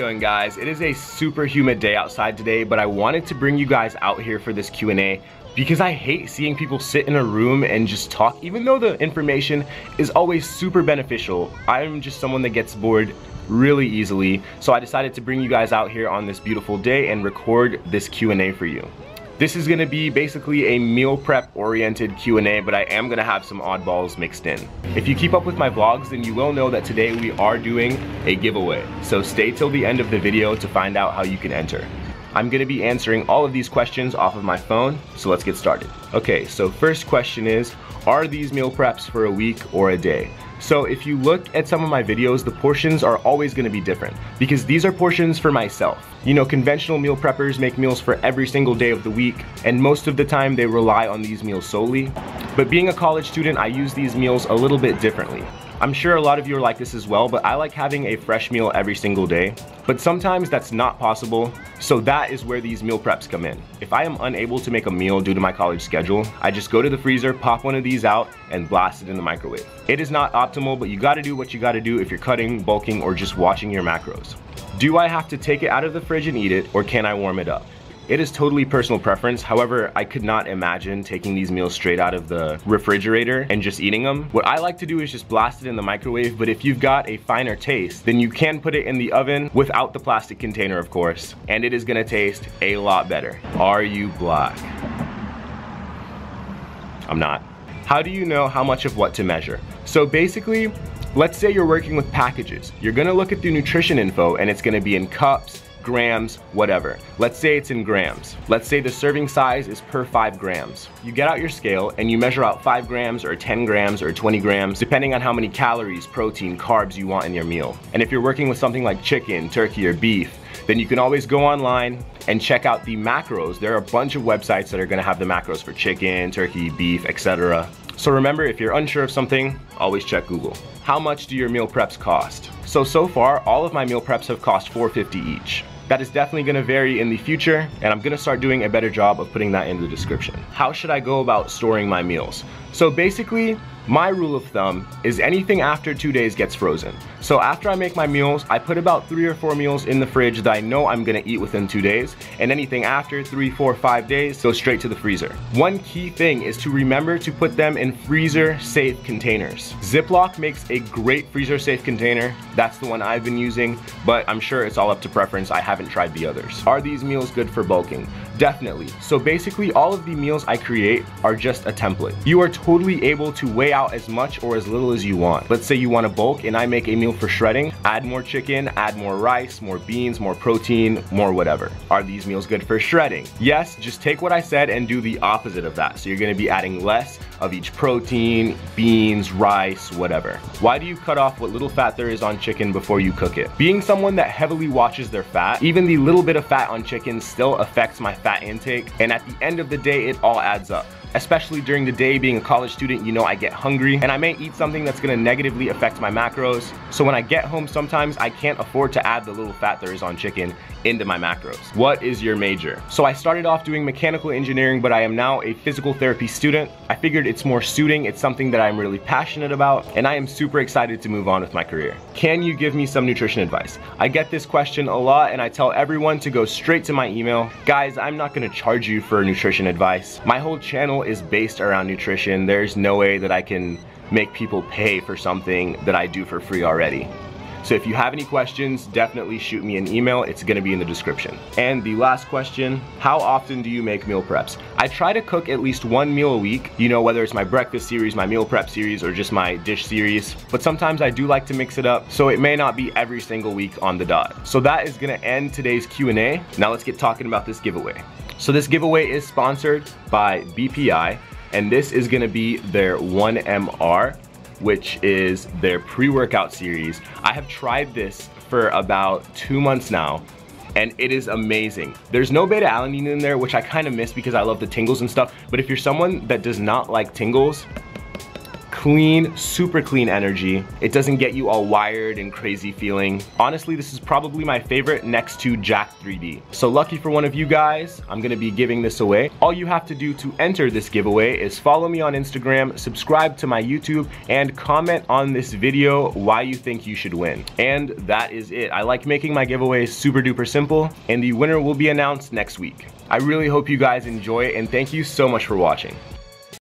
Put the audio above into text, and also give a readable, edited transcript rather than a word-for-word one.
going, guys? It is a super humid day outside today, but I wanted to bring you guys out here for this Q&A because I hate seeing people sit in a room and just talk, even though the information is always super beneficial. I'm just someone that gets bored really easily, so I decided to bring you guys out here on this beautiful day and record this Q&A for you. This is gonna be basically a meal prep oriented Q&A, but I am gonna have some oddballs mixed in. If you keep up with my vlogs, then you will know that today we are doing a giveaway. So stay till the end of the video to find out how you can enter. I'm gonna be answering all of these questions off of my phone, so let's get started. Okay, so first question is, are these meal preps for a week or a day? So if you look at some of my videos, the portions are always gonna be different because these are portions for myself. You know, conventional meal preppers make meals for every single day of the week, and most of the time they rely on these meals solely. But being a college student, I use these meals a little bit differently. I'm sure a lot of you are like this as well, but I like having a fresh meal every single day. But sometimes that's not possible, so that is where these meal preps come in. If I am unable to make a meal due to my college schedule, I just go to the freezer, pop one of these out, and blast it in the microwave. It is not optimal, but you gotta do what you gotta do if you're cutting, bulking, or just watching your macros. Do I have to take it out of the fridge and eat it, or can I warm it up? It is totally personal preference. However, I could not imagine taking these meals straight out of the refrigerator and just eating them. What I like to do is just blast it in the microwave, but if you've got a finer taste, then you can put it in the oven without the plastic container, of course, and it is gonna taste a lot better. Are you black? I'm not. How do you know how much of what to measure? So basically, let's say you're working with packages. You're gonna look at the nutrition info and it's gonna be in cups, grams, whatever. Let's say it's in grams. Let's say the serving size is per 5 grams. You get out your scale and you measure out 5 grams or 10 grams or 20 grams, depending on how many calories, protein, carbs you want in your meal. And if you're working with something like chicken, turkey, or beef, then you can always go online and check out the macros. There are a bunch of websites that are gonna have the macros for chicken, turkey, beef, etc. So remember, if you're unsure of something, always check Google. How much do your meal preps cost? So far, all of my meal preps have cost $4.50 each. That is definitely gonna vary in the future, and I'm gonna start doing a better job of putting that in the description. How should I go about storing my meals? So basically, my rule of thumb is anything after 2 days gets frozen. So after I make my meals, I put about 3 or 4 meals in the fridge that I know I'm gonna eat within 2 days, and anything after 3, 4, 5 days goes straight to the freezer. One key thing is to remember to put them in freezer safe containers. Ziploc makes a great freezer safe container. That's the one I've been using, but I'm sure it's all up to preference. I haven't tried the others. Are these meals good for bulking? Definitely. So basically, all of the meals I create are just a template. You are totally able to weigh out as much or as little as you want. Let's say you want to bulk and I make a meal for shredding, add more chicken, add more rice, more beans, more protein, more whatever. Are these meals good for shredding? Yes, just take what I said and do the opposite of that. So you're going to be adding less of each protein, beans, rice, whatever. Why do you cut off what little fat there is on chicken before you cook it? Being someone that heavily watches their fat, even the little bit of fat on chicken still affects my fat intake, and at the end of the day, it all adds up. Especially during the day, being a college student, you know I get hungry and I may eat something that's gonna negatively affect my macros. So when I get home, sometimes I can't afford to add the little fat there is on chicken into my macros. What is your major? So I started off doing mechanical engineering, but I am now a physical therapy student. I figured it's more suiting, it's something that I'm really passionate about, and I am super excited to move on with my career. Can you give me some nutrition advice? I get this question a lot and I tell everyone to go straight to my email. Guys, I'm not gonna charge you for nutrition advice. My whole channel is based around nutrition. There's no way that I can make people pay for something that I do for free already. So if you have any questions, definitely shoot me an email. It's gonna be in the description. And the last question, how often do you make meal preps? I try to cook at least 1 meal a week, you know, whether it's my breakfast series, my meal prep series, or just my dish series. But sometimes I do like to mix it up, so it may not be every single week on the dot. So that is gonna end today's Q&A. Now let's get talking about this giveaway. So this giveaway is sponsored by BPI, and this is gonna be their 1MR, which is their pre-workout series. I have tried this for about 2 months now, and it is amazing. There's no beta alanine in there, which I kind of miss because I love the tingles and stuff, but if you're someone that does not like tingles, clean, super clean energy. It doesn't get you all wired and crazy feeling. Honestly, this is probably my favorite next to Jack 3D. So lucky for one of you guys, I'm gonna be giving this away. All you have to do to enter this giveaway is follow me on Instagram, subscribe to my YouTube, and comment on this video why you think you should win. And that is it. I like making my giveaways super duper simple, and the winner will be announced next week. I really hope you guys enjoy it, and thank you so much for watching.